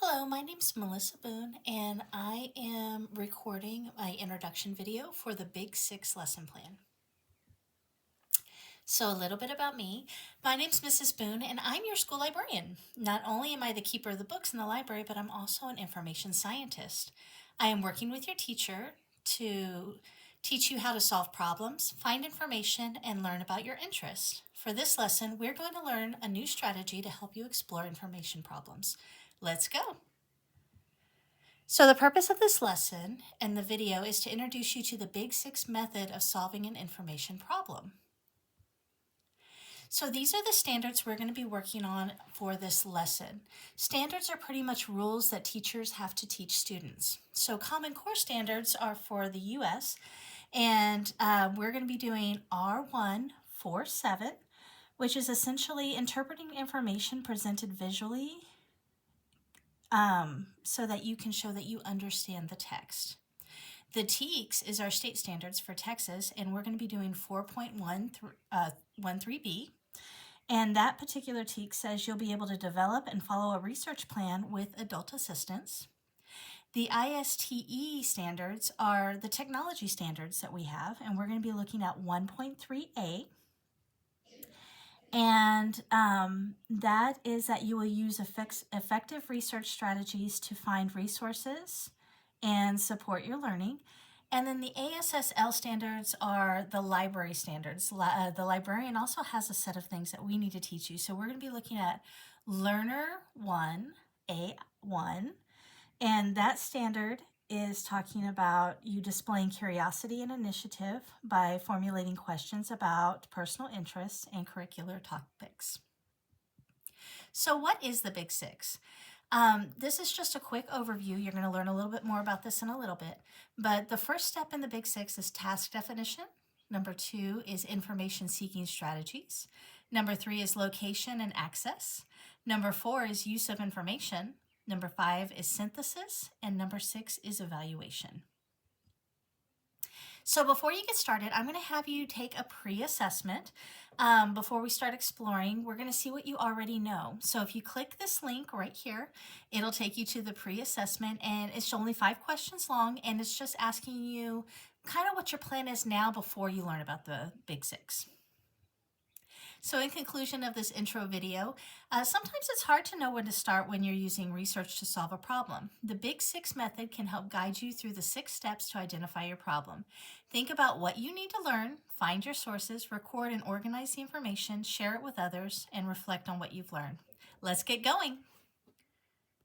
Hello, my name's Melissa Boone, and I am recording my introduction video for the Big Six lesson plan. So a little bit about me. My name's Mrs. Boone, and I'm your school librarian. Not only am I the keeper of the books in the library, but I'm also an information scientist. I am working with your teacher to teach you how to solve problems, find information, and learn about your interests. For this lesson, we're going to learn a new strategy to help you explore information problems. Let's go. So the purpose of this lesson and the video is to introduce you to the Big Six method of solving an information problem. So these are the standards we're going to be working on for this lesson. Standards are pretty much rules that teachers have to teach students. So Common Core standards are for the US, and we're going to be doing R147, which is essentially interpreting information presented visually so that you can show that you understand the text. The TEKS is our state standards for Texas, and we're going to be doing 4.13b. And that particular TEKS says you'll be able to develop and follow a research plan with adult assistance. The ISTE standards are the technology standards that we have, and we're going to be looking at 1.3a. And that is that you will use effective research strategies to find resources and support your learning. And then the ASSL standards are the library standards. The librarian also has a set of things that we need to teach you. So we're going to be looking at Learner 1, A1, and that standard is talking about you displaying curiosity and initiative by formulating questions about personal interests and curricular topics. So what is the Big Six? This is just a quick overview. You're going to learn a little bit more about this in a little bit. But the first step in the Big Six is task definition. Number 2 is information seeking strategies. Number 3 is location and access. Number 4 is use of information. Number 5 is synthesis, and number 6 is evaluation. So before you get started, I'm going to have you take a pre-assessment. Before we start exploring, we're going to see what you already know. So if you click this link right here, it'll take you to the pre-assessment, and it's only 5 questions long, and it's just asking you kind of what your plan is now before you learn about the Big Six. So in conclusion of this intro video, sometimes it's hard to know when to start when you're using research to solve a problem. The Big Six method can help guide you through the 6 steps to identify your problem. Think about what you need to learn, find your sources, record and organize the information, share it with others, and reflect on what you've learned. Let's get going.